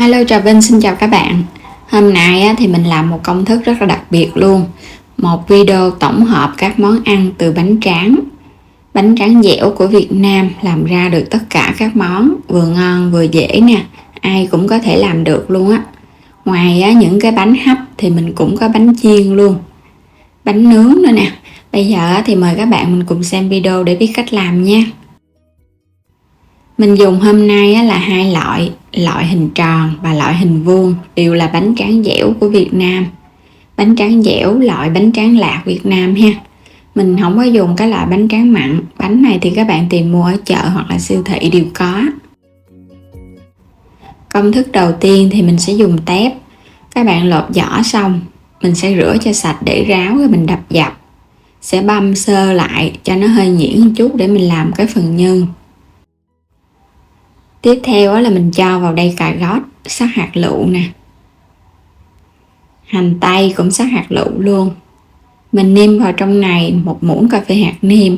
Hello Trà Vinh, xin chào các bạn. Hôm nay thì mình làm một công thức rất là đặc biệt luôn. Một video tổng hợp các món ăn từ bánh tráng. Bánh tráng dẻo của Việt Nam làm ra được tất cả các món, vừa ngon vừa dễ nè. Ai cũng có thể làm được luôn á. Ngoài những cái bánh hấp thì mình cũng có bánh chiên luôn. Bánh nướng nữa nè. Bây giờ thì mời các bạn mình cùng xem video để biết cách làm nha. Mình dùng hôm nay là hai loại hình tròn và loại hình vuông, đều là bánh tráng dẻo của Việt Nam. Bánh tráng dẻo loại bánh tráng lạc Việt Nam ha. Mình không có dùng cái loại bánh tráng mặn. Bánh này thì các bạn tìm mua ở chợ hoặc là siêu thị đều có. Công thức đầu tiên thì mình sẽ dùng tép. Các bạn lột vỏ xong, mình sẽ rửa cho sạch để ráo rồi mình đập dập. Sẽ băm sơ lại cho nó hơi nhuyễn một chút để mình làm cái phần nhân. Tiếp theo là mình cho vào đây cà rốt, sắc hạt lựu nè. Hành tây cũng sắc hạt lựu luôn. Mình nêm vào trong này 1 muỗng cà phê hạt nêm.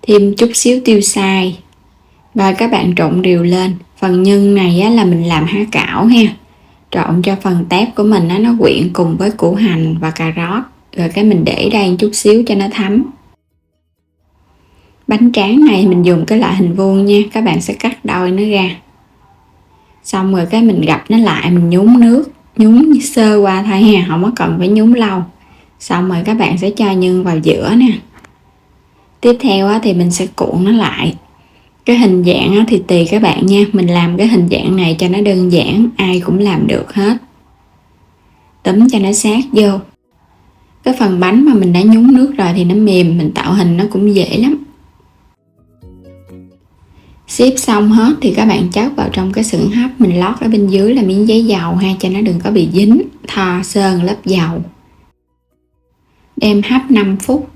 Thêm chút xíu tiêu xay. Và các bạn trộn đều lên. Phần nhân này là mình làm há cảo ha. Trộn cho phần tép của mình nó quyện cùng với củ hành và cà rốt. Rồi cái mình để đây chút xíu cho nó thấm. Bánh tráng này mình dùng cái loại hình vuông nha, các bạn sẽ cắt đôi nó ra. Xong rồi cái mình gập nó lại, mình nhúng nước, nhúng sơ qua thôi ha, không có cần phải nhúng lâu. Xong rồi các bạn sẽ cho nhân vào giữa nè. Tiếp theo thì mình sẽ cuộn nó lại. Cái hình dạng thì tùy các bạn nha, mình làm cái hình dạng này cho nó đơn giản, ai cũng làm được hết. Túm cho nó sát vô. Cái phần bánh mà mình đã nhúng nước rồi thì nó mềm, mình tạo hình nó cũng dễ lắm. Xếp xong hết thì các bạn chát vào trong cái xưởng hấp, mình lót ở bên dưới là miếng giấy dầu ha, cho nó đừng có bị dính, thoa sơn lớp dầu. Đem hấp 5 phút.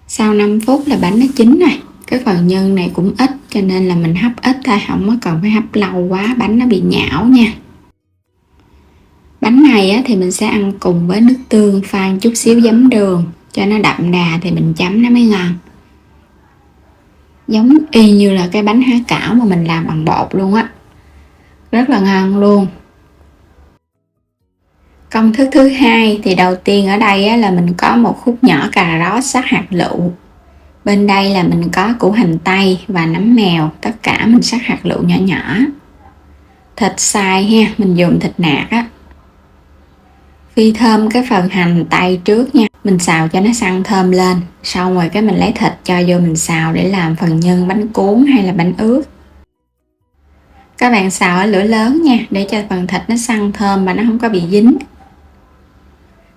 Sau 5 phút là bánh nó chín rồi. Cái phần nhân này cũng ít cho nên là mình hấp ít thôi, không có cần phải hấp lâu quá, bánh nó bị nhão nha. Bánh này thì mình sẽ ăn cùng với nước tương pha chút xíu giấm đường cho nó đậm đà thì mình chấm nó mới ngon. Giống y như là cái bánh há cảo mà mình làm bằng bột luôn á. Rất là ngon luôn. Công thức thứ hai thì đầu tiên ở đây là mình có một khúc nhỏ cà rốt sắc hạt lựu. Bên đây là mình có củ hành tây và nấm mèo, tất cả mình sắc hạt lựu nhỏ nhỏ. Thịt xay ha, mình dùng thịt nạc á. Phi thơm cái phần hành tây trước nha, mình xào cho nó săn thơm lên, xong rồi cái mình lấy thịt cho vô mình xào để làm phần nhân bánh cuốn hay là bánh ướt. Các bạn xào ở lửa lớn nha, để cho phần thịt nó săn thơm và nó không có bị dính.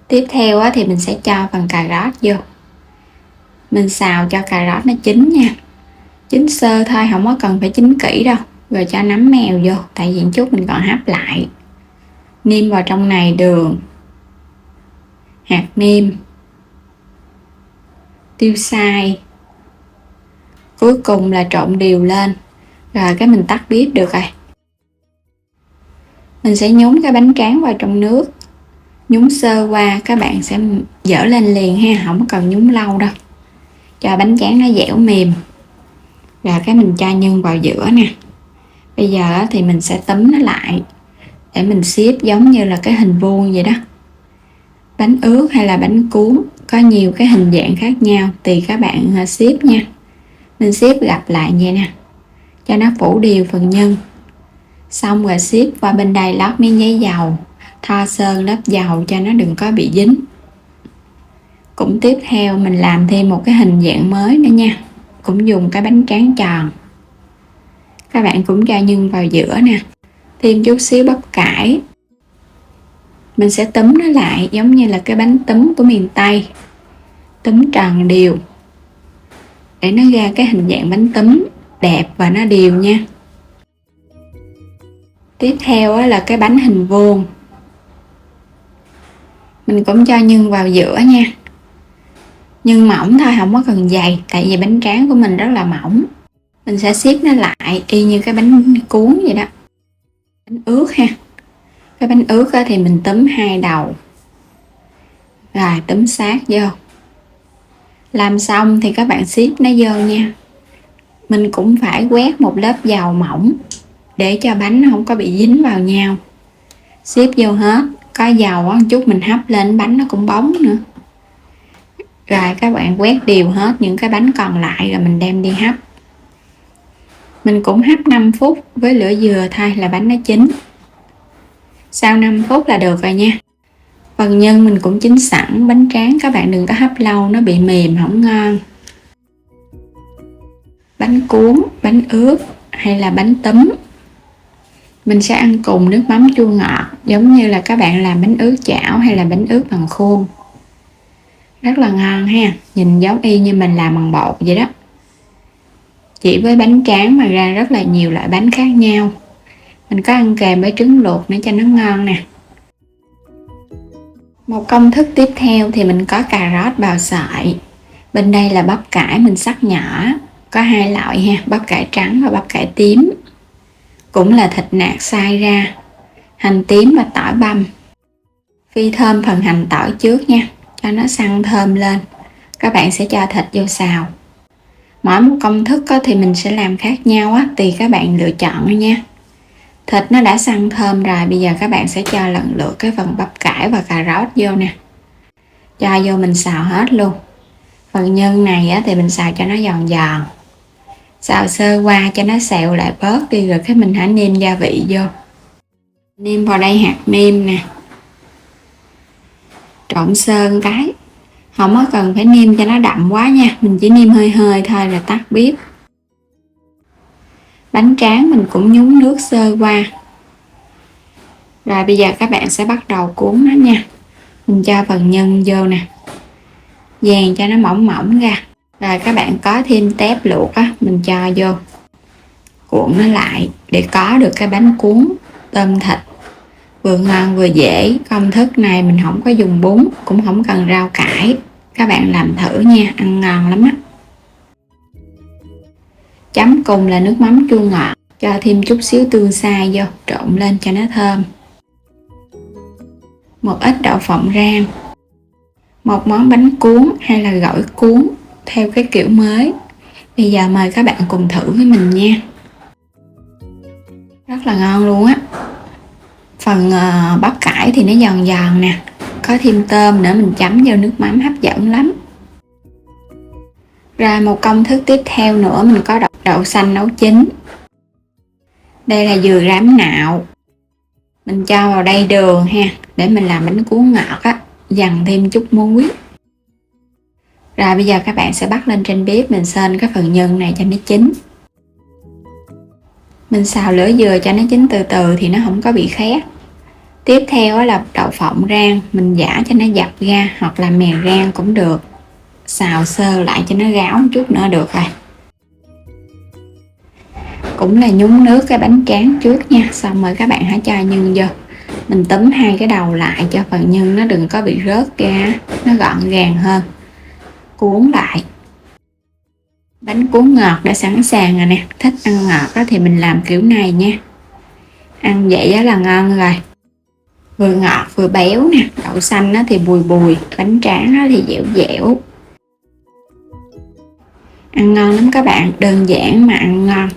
Tiếp theo thì mình sẽ cho phần cà rốt vô. Mình xào cho cà rốt nó chín nha, chín sơ thôi, không có cần phải chín kỹ đâu. Rồi cho nấm mèo vô, tại vì chút mình còn hấp lại. Nêm vào trong này đường, hạt nêm, tiêu xay. Cuối cùng là trộn đều lên. Rồi cái mình tắt bếp được rồi. Mình sẽ nhúng cái bánh tráng vào trong nước. Nhúng sơ qua các bạn sẽ dỡ lên liền ha, không cần nhúng lâu đâu. Cho bánh tráng nó dẻo mềm. Rồi cái mình cho nhân vào giữa nè. Bây giờ thì mình sẽ túm nó lại để mình xếp giống như là cái hình vuông vậy đó. Bánh ướt hay là bánh cuốn có nhiều cái hình dạng khác nhau, tùy các bạn xếp nha. Mình xếp gập lại vậy nè, cho nó phủ đều phần nhân. Xong rồi xếp qua bên đây lót miếng giấy dầu, thoa sơn lớp dầu cho nó đừng có bị dính. Cũng tiếp theo mình làm thêm một cái hình dạng mới nữa nha, cũng dùng cái bánh tráng tròn. Các bạn cũng cho nhân vào giữa nè, thêm chút xíu bắp cải. Mình sẽ túm nó lại giống như là cái bánh túm của miền Tây, túm tròn đều để nó ra cái hình dạng bánh túm đẹp và nó đều nha. Tiếp theo là cái bánh hình vuông, mình cũng cho nhân vào giữa nha. Nhân mỏng thôi, không có cần dày, tại vì bánh tráng của mình rất là mỏng. Mình sẽ siết nó lại y như cái bánh cuốn vậy đó. Bánh ướt ha. Cái bánh ướt thì mình túm hai đầu, rồi túm sát vô. Làm xong thì các bạn siết nó vô nha. Mình cũng phải quét một lớp dầu mỏng để cho bánh nó không có bị dính vào nhau. Xếp vô hết, có dầu á chút mình hấp lên bánh nó cũng bóng nữa. Rồi các bạn quét đều hết những cái bánh còn lại rồi mình đem đi hấp. Mình cũng hấp 5 phút với lửa vừa thôi là bánh nó chín. Sau 5 phút là được rồi nha. Phần nhân mình cũng chín sẵn, bánh tráng các bạn đừng có hấp lâu nó bị mềm không ngon. Bánh cuốn, bánh ướt hay là bánh túm mình sẽ ăn cùng nước mắm chua ngọt, giống như là các bạn làm bánh ướt chảo hay là bánh ướt bằng khuôn. Rất là ngon ha, nhìn giống y như mình làm bằng bột vậy đó. Chỉ với bánh tráng mà ra rất là nhiều loại bánh khác nhau. Mình có ăn kèm với trứng luộc nữa cho nó ngon nè. Một công thức tiếp theo thì mình có cà rốt bào sợi. Bên đây là bắp cải mình cắt nhỏ. Có hai loại ha, bắp cải trắng và bắp cải tím. Cũng là thịt nạc xay ra. Hành tím và tỏi băm. Phi thơm phần hành tỏi trước nha, cho nó săn thơm lên. Các bạn sẽ cho thịt vô xào. Mỗi một công thức thì mình sẽ làm khác nhau á, tùy các bạn lựa chọn nha. Thịt nó đã săn thơm rồi, bây giờ các bạn sẽ cho lần lượt cái phần bắp cải và cà rốt vô nè. Cho vô mình xào hết luôn. Phần nhân này á, thì mình xào cho nó giòn giòn. Xào sơ qua cho nó xẹo lại bớt đi rồi cái mình hãy nêm gia vị vô. Nêm vào đây hạt nêm nè. Trộn sơ cái. Không có cần phải nêm cho nó đậm quá nha, mình chỉ nêm hơi hơi thôi là tắt bếp. Bánh tráng mình cũng nhúng nước sơ qua. Rồi bây giờ các bạn sẽ bắt đầu cuốn nó nha. Mình cho phần nhân vô nè, dàn cho nó mỏng mỏng ra. Rồi các bạn có thêm tép luộc á, mình cho vô, cuộn nó lại để có được cái bánh cuốn tôm thịt vừa ngon vừa dễ. Công thức này mình không có dùng bún, cũng không cần rau cải. Các bạn làm thử nha, ăn ngon lắm á. Chấm cùng là nước mắm chua ngọt, cho thêm chút xíu tương xay vô, trộn lên cho nó thơm. Một ít đậu phộng rang. Một món bánh cuốn hay là gỏi cuốn theo cái kiểu mới. Bây giờ mời các bạn cùng thử với mình nha. Rất là ngon luôn á. Phần bắp cải thì nó giòn giòn nè, có thêm tôm nữa, mình chấm vô nước mắm hấp dẫn lắm. Rồi một công thức tiếp theo nữa, mình có đậu xanh nấu chín. Đây là dừa rám nạo. Mình cho vào đây đường ha, để mình làm bánh cuốn ngọt á, dằn thêm chút muối. Rồi bây giờ các bạn sẽ bắt lên trên bếp, mình sên cái phần nhân này cho nó chín. Mình xào lửa vừa cho nó chín từ từ thì nó không có bị khét. Tiếp theo là đậu phộng rang, mình giã cho nó dập ra hoặc là mè rang cũng được. Xào sơ lại cho nó ráo một chút nữa được rồi. Cũng là nhúng nước cái bánh tráng trước nha, xong rồi các bạn hãy cho nhân vô. Mình túm hai cái đầu lại cho phần nhân nó đừng có bị rớt ra, nó gọn gàng hơn. Cuốn lại. Bánh cuốn ngọt đã sẵn sàng rồi nè. Thích ăn ngọt đó thì mình làm kiểu này nha. Ăn vậy đó là ngon rồi. Vừa ngọt vừa béo nè. Đậu xanh thì bùi bùi, bánh tráng thì dẻo dẻo. Ăn ngon lắm các bạn, đơn giản mà ăn ngon.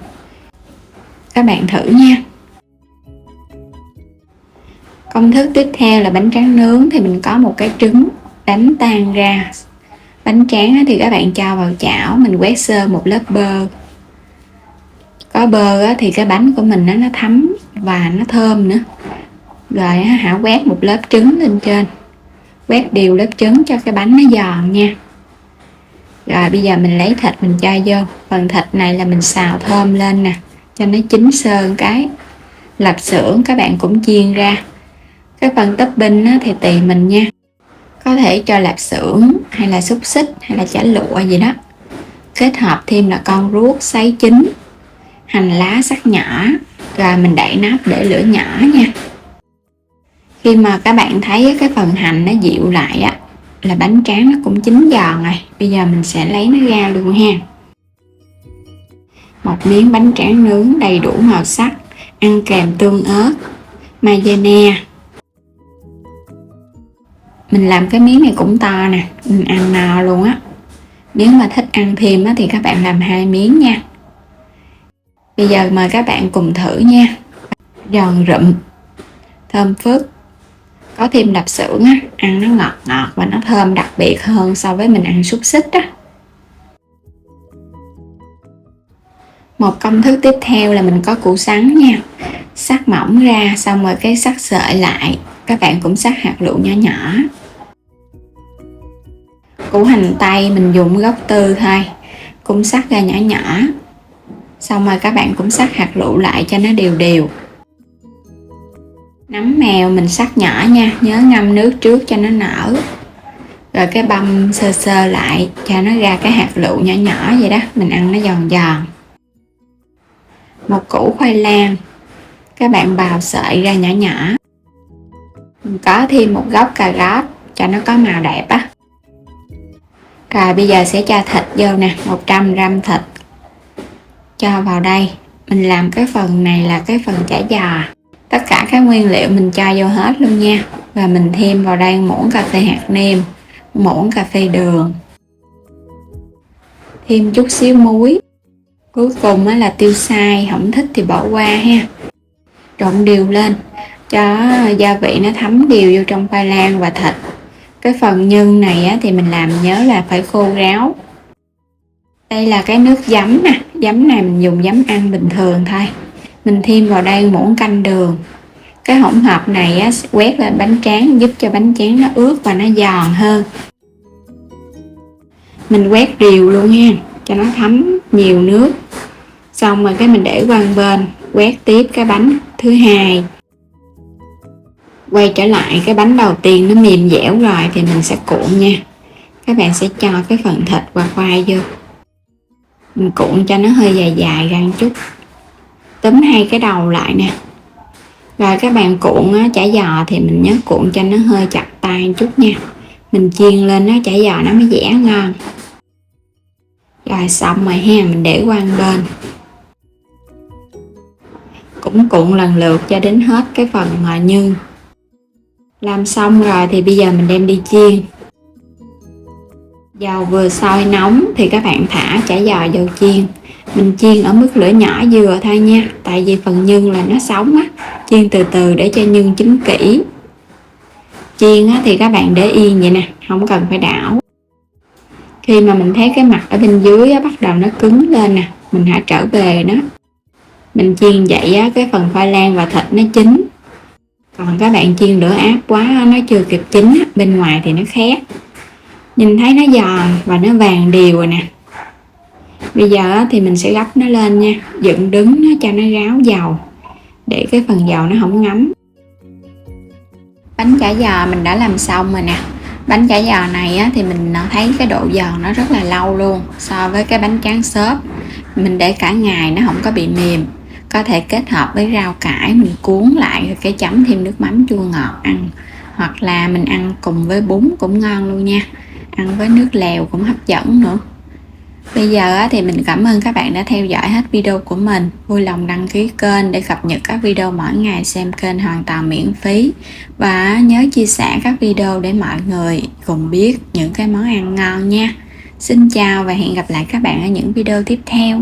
Các bạn thử nha. Công thức tiếp theo là bánh tráng nướng, thì mình có một cái trứng đánh tan ra. Bánh tráng thì các bạn cho vào chảo, mình quét sơ một lớp bơ. Có bơ thì cái bánh của mình nó thấm và nó thơm nữa. Rồi hãy quét một lớp trứng lên trên. Quét đều lớp trứng cho cái bánh nó giòn nha. Rồi bây giờ mình lấy thịt mình cho vô. Phần thịt này là mình xào thơm lên nè, cho nó chín sơ cái. Lạp xưởng các bạn cũng chiên ra. Cái phần topping thì tùy mình nha. Có thể cho lạp xưởng hay là xúc xích hay là chả lụa gì đó. Kết hợp thêm là con ruốc sấy chín, hành lá sắc nhỏ. Rồi mình đậy nắp để lửa nhỏ nha. Khi mà các bạn thấy cái phần hành nó dịu lại á, là bánh tráng nó cũng chín giòn rồi. Bây giờ mình sẽ lấy nó ra luôn ha. Một miếng bánh tráng nướng đầy đủ màu sắc, ăn kèm tương ớt, mayonnaise. Mình làm cái miếng này cũng to nè, mình ăn no luôn á. Nếu mà thích ăn thêm thì các bạn làm 2 miếng nha. Bây giờ mời các bạn cùng thử nha. Giòn rụm, thơm phức, có thêm đập xưởng á, ăn nó ngọt ngọt và nó thơm đặc biệt hơn so với mình ăn xúc xích á. Một công thức tiếp theo là mình có củ sắn nha, xắt mỏng ra xong rồi cái xắt sợi lại, các bạn cũng xắt hạt lựu nhỏ nhỏ. Củ hành tây mình dùng gốc tươi thôi, cũng xắt ra nhỏ nhỏ, xong rồi các bạn cũng xắt hạt lựu lại cho nó đều đều. Nấm mèo mình xắt nhỏ nha, nhớ ngâm nước trước cho nó nở, rồi cái băm sơ sơ lại cho nó ra cái hạt lựu nhỏ nhỏ vậy đó, mình ăn nó giòn giòn. Một củ khoai lang, các bạn bào sợi ra nhỏ nhỏ. Mình có thêm một gốc cà rốt cho nó có màu đẹp á. Rồi bây giờ sẽ cho thịt vô nè, 100g thịt cho vào đây. Mình làm cái phần này là cái phần chả giò, tất cả các nguyên liệu mình cho vô hết luôn nha. Và mình thêm vào đây muỗng cà phê hạt nêm, muỗng cà phê đường, thêm chút xíu muối, cuối cùng là tiêu xay, không thích thì bỏ qua ha. Trộn đều lên cho gia vị nó thấm đều vô trong khoai lang và thịt. Cái phần nhân này thì mình làm nhớ là phải khô ráo. Đây là cái nước giấm nè, giấm này mình dùng giấm ăn bình thường thôi. Mình thêm vào đây muỗng canh đường. Cái hỗn hợp này quét lên bánh tráng giúp cho bánh tráng nó ướt và nó giòn hơn. Mình quét đều luôn nha, cho nó thấm nhiều nước. Xong rồi cái mình để qua bên, quét tiếp cái bánh thứ hai. Quay trở lại cái bánh đầu tiên nó mềm dẻo rồi thì mình sẽ cuộn nha. Các bạn sẽ cho cái phần thịt và khoai vô. Mình cuộn cho nó hơi dài dài ra một chút. Túm hai cái đầu lại nè. Rồi các bạn cuộn chả giò thì mình nhớ cuộn cho nó hơi chặt tay một chút nha. Mình chiên lên chả giò nó mới dẻ ngon. Rồi xong rồi ha, mình để qua một bên. Cũng cuộn lần lượt cho đến hết cái phần nhân. Làm xong rồi thì bây giờ mình đem đi chiên. Dầu vừa sôi nóng thì các bạn thả chả giò vào chiên. Mình chiên ở mức lửa nhỏ vừa thôi nha, tại vì phần nhân là nó sống á, chiên từ từ để cho nhân chín kỹ. Chiên thì các bạn để yên vậy nè, không cần phải đảo. Khi mà mình thấy cái mặt ở bên dưới bắt đầu nó cứng lên nè, mình hãy trở về nó. Mình chiên vậy cái phần khoai lang và thịt nó chín. Còn các bạn chiên lửa áp quá nó chưa kịp chín, bên ngoài thì nó khét. Nhìn thấy nó giòn và nó vàng đều rồi nè. Bây giờ thì mình sẽ gấp nó lên nha, dựng đứng nó cho nó ráo dầu, để cái phần dầu nó không ngấm. Bánh chả giò mình đã làm xong rồi nè. Bánh chả giò này thì mình thấy cái độ giòn nó rất là lâu luôn so với cái bánh tráng xốp. Mình để cả ngày nó không có bị mềm. Có thể kết hợp với rau cải mình cuốn lại rồi cái chấm thêm nước mắm chua ngọt ăn. Hoặc là mình ăn cùng với bún cũng ngon luôn nha. Ăn với nước lèo cũng hấp dẫn nữa. Bây giờ thì mình cảm ơn các bạn đã theo dõi hết video của mình. Vui lòng đăng ký kênh để cập nhật các video mỗi ngày, xem kênh hoàn toàn miễn phí. Và nhớ chia sẻ các video để mọi người cùng biết những cái món ăn ngon nha. Xin chào và hẹn gặp lại các bạn ở những video tiếp theo.